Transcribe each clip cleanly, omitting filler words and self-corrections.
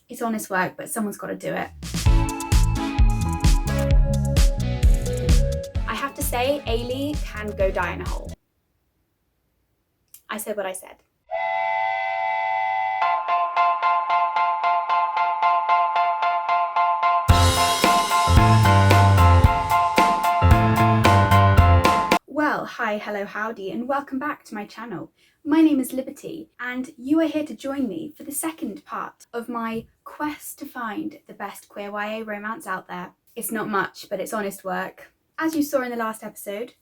It's honest work, but someone's got to do it. I have to say, Ailey can go die in a hole. I said what I said. Well, hi, hello, howdy, and welcome back to my channel. My name is Liberty, and you are here to join me for the second part of my quest to find the best queer YA romance out there. It's not much, but it's honest work. As you saw in the last episode,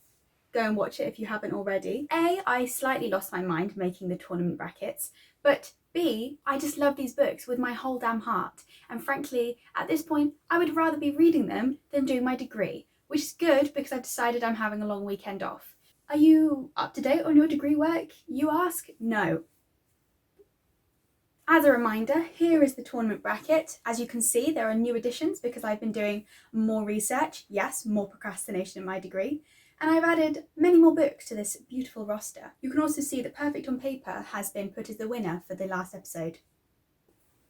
go and watch it if you haven't already. A, I slightly lost my mind making the tournament brackets, but B, I just love these books with my whole damn heart, and frankly, at this point, I would rather be reading them than doing my degree, which is good because I've decided I'm having a long weekend off. Are you up to date on your degree work, you ask? No. As a reminder, here is the tournament bracket. As you can see, there are new additions because I've been doing more research, yes, more procrastination in my degree, and I've added many more books to this beautiful roster. You can also see that Perfect on Paper has been put as the winner for the last episode.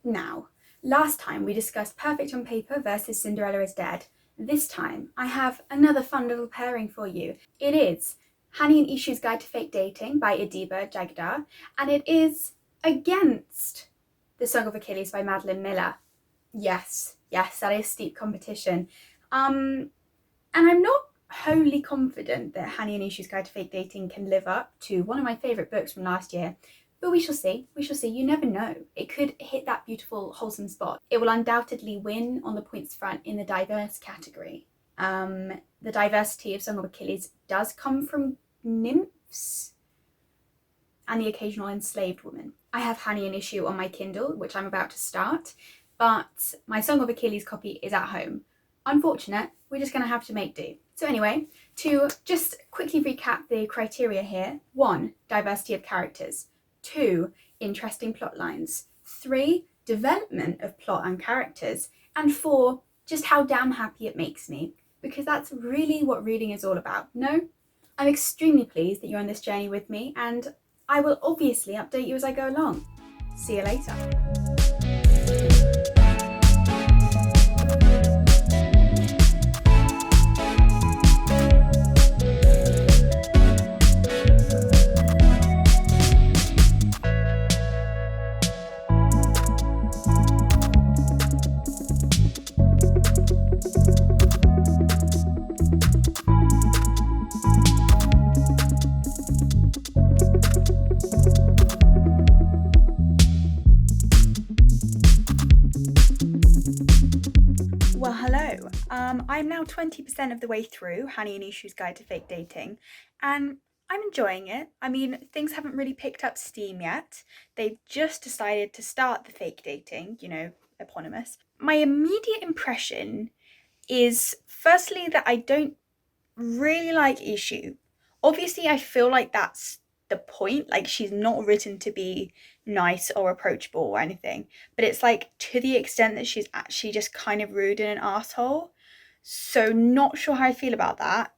Now, last time we discussed Perfect on Paper versus Cinderella is Dead. This time, I have another fun little pairing for you. It is Hani and Ishu's Guide to Fake Dating by Adiba, Jaigirdar, and it is against The Song of Achilles by Madeleine Miller. Yes, that is steep competition. And I'm not wholly confident that Hani and Ishu's Guide to Fake Dating can live up to one of my favourite books from last year, but we shall see. You never know. It could hit that beautiful, wholesome spot. It will undoubtedly win on the points front in the diverse category. The diversity of Song of Achilles does come from nymphs and the occasional enslaved woman. I have Hani and Ishu on my Kindle, which I'm about to start, but my Song of Achilles copy is at home. Unfortunate, we're just going to have to make do. So anyway, to just quickly recap the criteria here: 1, diversity of characters; 2, interesting plot lines; 3, development of plot and characters; and 4, just how damn happy it makes me, because that's really what reading is all about, no? I'm extremely pleased that you're on this journey with me, and I will obviously update you as I go along. See you later. Well, hello. I'm now 20% of the way through Hani and Ishu's Guide to Fake Dating, and I'm enjoying it. I mean, things haven't really picked up steam yet. They've just decided to start the fake dating, eponymous. My immediate impression is, firstly, that I don't really like Ishu. Obviously, I feel like that's the point. Like, she's not written to be nice or approachable or anything, but it's like to the extent that she's actually just kind of rude and an asshole. So not sure how I feel about that.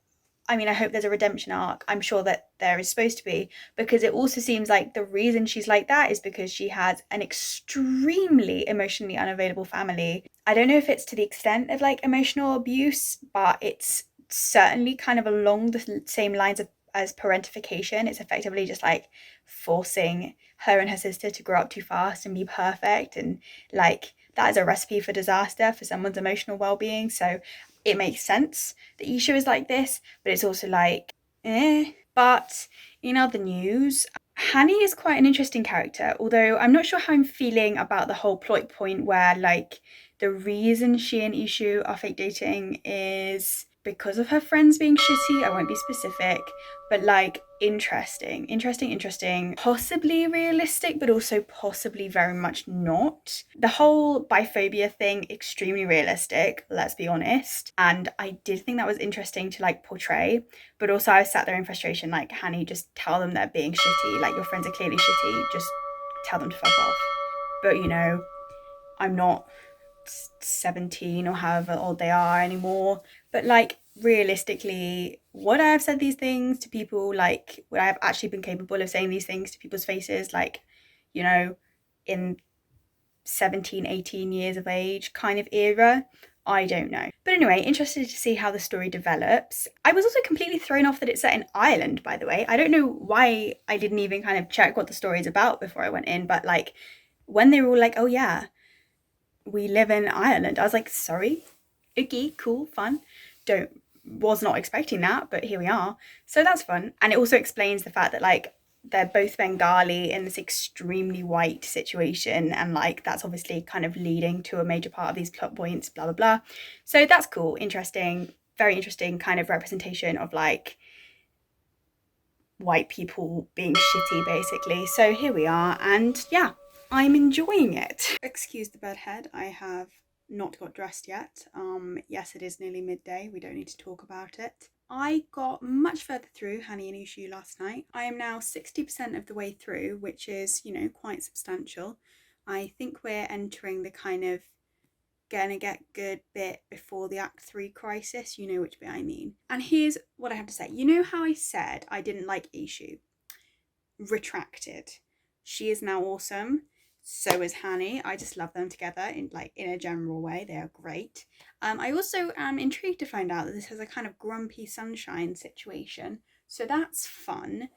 I mean, I hope there's a redemption arc. I'm sure that there is supposed to be, because it also seems like the reason she's like that is because she has an extremely emotionally unavailable family. I don't know if it's to the extent of like emotional abuse, but it's certainly kind of along the same lines as parentification. It's effectively just like forcing her and her sister to grow up too fast and be perfect, and like that is a recipe for disaster for someone's emotional well-being. So it makes sense that Isha is like this, but it's also like, eh. But in other news, Hani is quite an interesting character, although I'm not sure how I'm feeling about the whole plot point where like the reason she and Ishu are fake dating is because of her friends being shitty. I won't be specific, but like interesting, possibly realistic, but also possibly very much not. The whole biphobia thing, extremely realistic, let's be honest, and I did think that was interesting to like portray, but also I was sat there in frustration like, Hani, just tell them they're being shitty, like your friends are clearly shitty, just tell them to fuck off. But I'm not 17 or however old they are anymore, but like realistically, would I have said these things to people? Like, would I have actually been capable of saying these things to people's faces, like, in 17, 18 years of age kind of era. I don't know. But anyway, interested to see how the story develops. I was also completely thrown off that it's set in Ireland, by the way. I don't know why I didn't even kind of check what the story is about before I went in, but like when they were all like, oh yeah, we live in Ireland, I was like, sorry? Okay, cool, fun. Was not expecting that, but here we are. So that's fun. And it also explains the fact that like they're both Bengali in this extremely white situation, and like that's obviously kind of leading to a major part of these plot points, blah blah blah. So that's cool, interesting, very interesting kind of representation of like white people being shitty basically. So here we are, and yeah, I'm enjoying it. Excuse the bedhead, I have not got dressed yet. Yes, it is nearly midday, we don't need to talk about it. I got much further through Hani and Ishu last night. I am now 60% of the way through, which is, you know, quite substantial. I think we're entering the kind of gonna get good bit before the Act 3 crisis, you know which bit I mean. And here's what I have to say. You know how I said I didn't like Ishu? Retracted. She is now awesome. So is Hani. I just love them together in a general way. They are great. I also am intrigued to find out that this has a kind of grumpy sunshine situation. So that's fun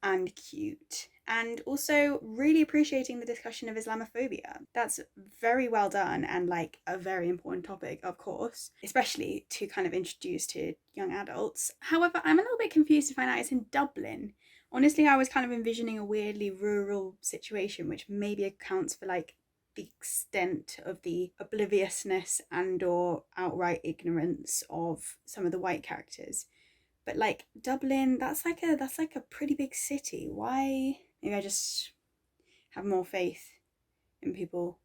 and cute. And also really appreciating the discussion of Islamophobia. That's very well done and like a very important topic, of course, especially to kind of introduce to young adults. However, I'm a little bit confused to find out it's in Dublin. Honestly, I was kind of envisioning a weirdly rural situation, which maybe accounts for like the extent of the obliviousness and or outright ignorance of some of the white characters. But like Dublin, that's like a pretty big city. Why? Maybe I just have more faith in people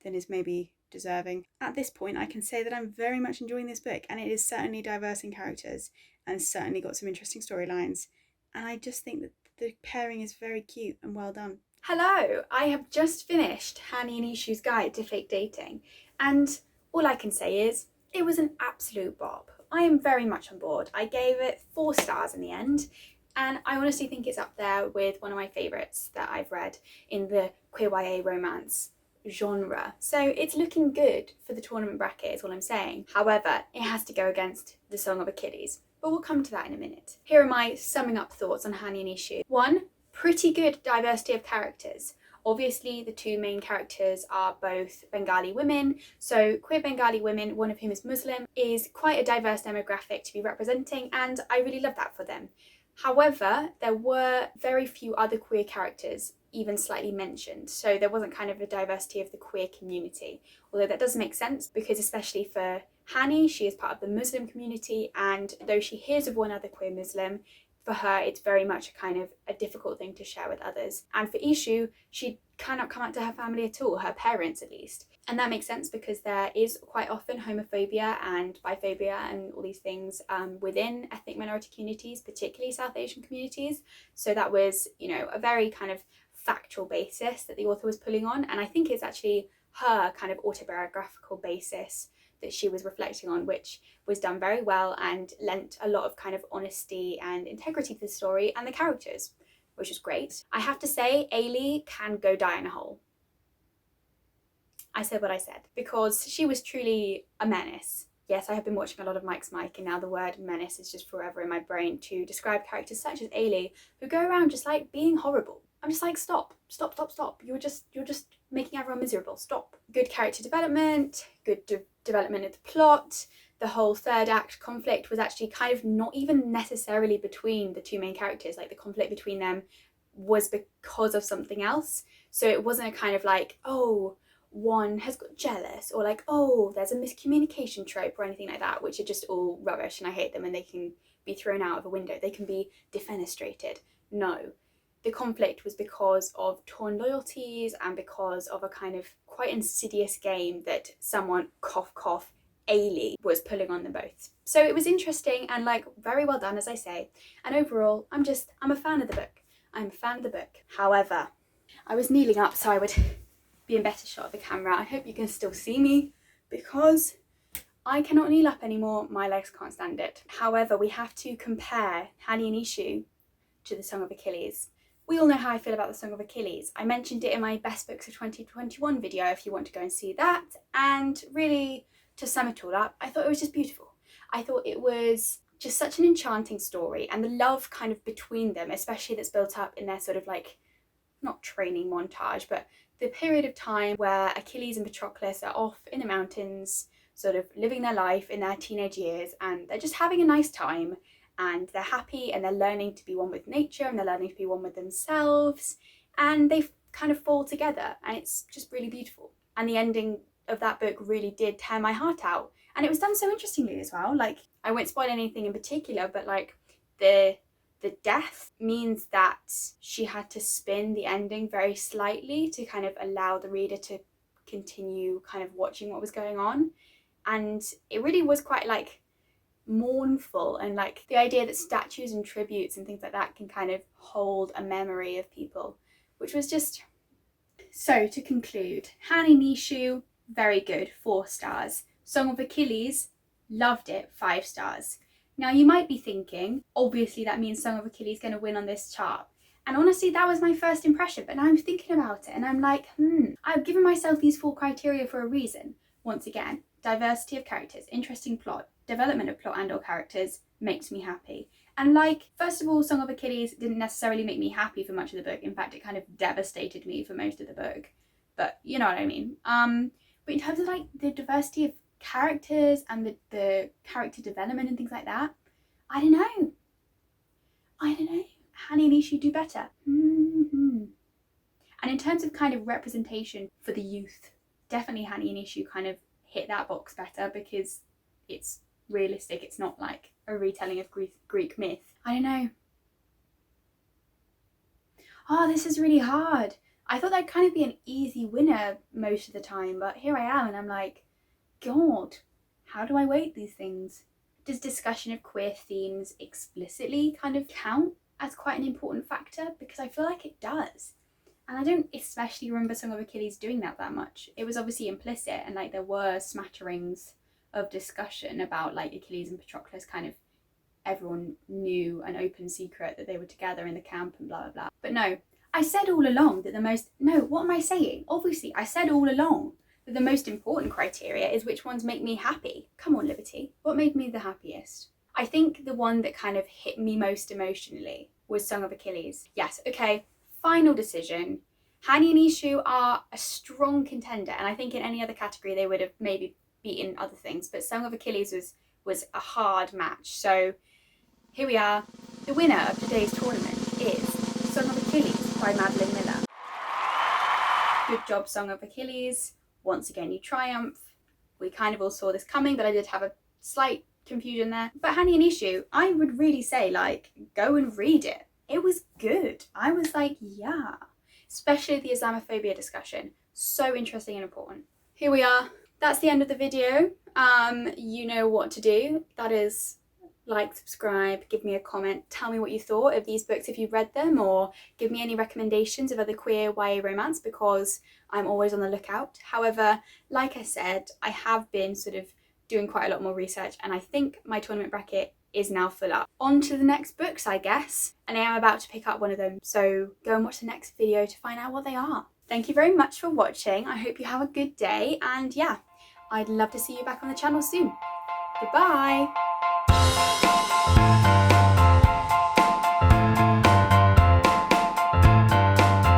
than is maybe deserving. At this point, I can say that I'm very much enjoying this book, and it is certainly diverse in characters and certainly got some interesting storylines. And I just think that the pairing is very cute and well done. Hello, I have just finished Hani and Ishu's Guide to Fake Dating, and all I can say is it was an absolute bop. I am very much on board. I gave it 4 stars in the end, and I honestly think it's up there with one of my favourites that I've read in the queer YA romance genre. So it's looking good for the tournament bracket is all I'm saying. However, it has to go against The Song of Achilles, but we'll come to that in a minute. Here are my summing up thoughts on Hani and Ishu. 1. Pretty good diversity of characters. Obviously, the 2 main characters are both Bengali women, so queer Bengali women, one of whom is Muslim, is quite a diverse demographic to be representing, and I really love that for them. However, there were very few other queer characters even slightly mentioned, so there wasn't kind of a diversity of the queer community, although that does make sense because especially for Hani, she is part of the Muslim community, and though she hears of one other queer Muslim, for her it's very much a kind of a difficult thing to share with others. And for Ishu, she cannot come out to her family at all, her parents at least. And that makes sense because there is quite often homophobia and biphobia and all these things within ethnic minority communities, particularly South Asian communities. So that was, you know, a very kind of factual basis that the author was pulling on, and I think it's actually her kind of autobiographical basis that she was reflecting on, which was done very well and lent a lot of kind of honesty and integrity to the story and the characters, which is great. I have to say, Ailey can go die in a hole. I said what I said because she was truly a menace. Yes, I have been watching a lot of Mike's Mike, and now the word menace is just forever in my brain to describe characters such as Ailey, who go around just like being horrible. I'm just like, stop. You're just making everyone miserable. Stop. Good character development, good development of the plot. The whole 3rd act conflict was actually kind of not even necessarily between the 2 main characters. Like the conflict between them was because of something else. So it wasn't a kind of like, oh, one has got jealous, or like, oh, there's a miscommunication trope or anything like that, which are just all rubbish and I hate them and they can be thrown out of a window. They can be defenestrated. No. The conflict was because of torn loyalties and because of a kind of quite insidious game that someone, cough cough, Ailey, was pulling on them both. So it was interesting and like very well done, as I say. And overall, I'm a fan of the book. I'm a fan of the book. However, I was kneeling up so I would be in better shot of the camera. I hope you can still see me because I cannot kneel up anymore. My legs can't stand it. However, we have to compare Hani and Ishu to The Song of Achilles We all know how I feel about the Song of Achilles. I mentioned it in my Best Books of 2021 video if you want to go and see that. And really, to sum it all up, I thought it was just beautiful. I thought it was just such an enchanting story, and the love kind of between them, especially that's built up in their sort of like, not training montage, but the period of time where Achilles and Patroclus are off in the mountains, sort of living their life in their teenage years, and they're just having a nice time, and they're happy, and they're learning to be one with nature, and they're learning to be one with themselves, and they kind of fall together, and it's just really beautiful. And the ending of that book really did tear my heart out, and it was done so interestingly as well. Like, I won't spoil anything in particular, but like the death means that she had to spin the ending very slightly to kind of allow the reader to continue kind of watching what was going on. And it really was quite like mournful, and like the idea that statues and tributes and things like that can kind of hold a memory of people, which was just... So to conclude, Hani and Ishu, very good, 4 stars. Song of Achilles, loved it, 5 stars. Now you might be thinking, obviously that means Song of Achilles is going to win on this chart. And honestly, that was my first impression, but now I'm thinking about it and I'm like, I've given myself these 4 criteria for a reason. Once again, diversity of characters, interesting plot, development of plot and or characters makes me happy. And like, first of all, Song of Achilles didn't necessarily make me happy for much of the book. In fact, it kind of devastated me for most of the book. But you know what I mean. But in terms of like the diversity of characters and the character development and things like that, I don't know. Hani and Ishu do better. And in terms of kind of representation for the youth, definitely Hani and Ishu kind of hit that box better because it's realistic. It's not like a retelling of Greek myth. I don't know. Oh, this is really hard. I thought that'd kind of be an easy winner most of the time, but here I am and I'm like, God, how do I weight these things? Does discussion of queer themes explicitly kind of count as quite an important factor? Because I feel like it does. And I don't especially remember Song of Achilles doing that much. It was obviously implicit, and like there were smatterings of discussion about like Achilles and Patroclus, kind of everyone knew an open secret that they were together in the camp and blah blah blah. But no, I said all along that what am I saying? Obviously, I said all along that the most important criteria is which ones make me happy. Come on, Liberty. What made me the happiest? I think the one that kind of hit me most emotionally was Song of Achilles. Yes, okay, final decision. Hani and Ishu are a strong contender, and I think in any other category they would have maybe beaten other things, but Song of Achilles was a hard match. So here we are. The winner of today's tournament is Song of Achilles by Madeleine Miller. Good job, Song of Achilles. Once again, you triumph. We kind of all saw this coming, but I did have a slight confusion there. But Hani and Ishu, I would really say, like, go and read it. It was good. I was like, yeah. Especially the Islamophobia discussion. So interesting and important. Here we are. That's the end of the video. You know what to do. That is, like, subscribe, give me a comment, tell me what you thought of these books if you've read them, or give me any recommendations of other queer YA romance, because I'm always on the lookout. However, like I said, I have been sort of doing quite a lot more research, and I think my tournament bracket is now full up. On to the next books, I guess, and I am about to pick up one of them, so go and watch the next video to find out what they are. Thank you very much for watching. I hope you have a good day, and yeah, I'd love to see you back on the channel soon. Goodbye!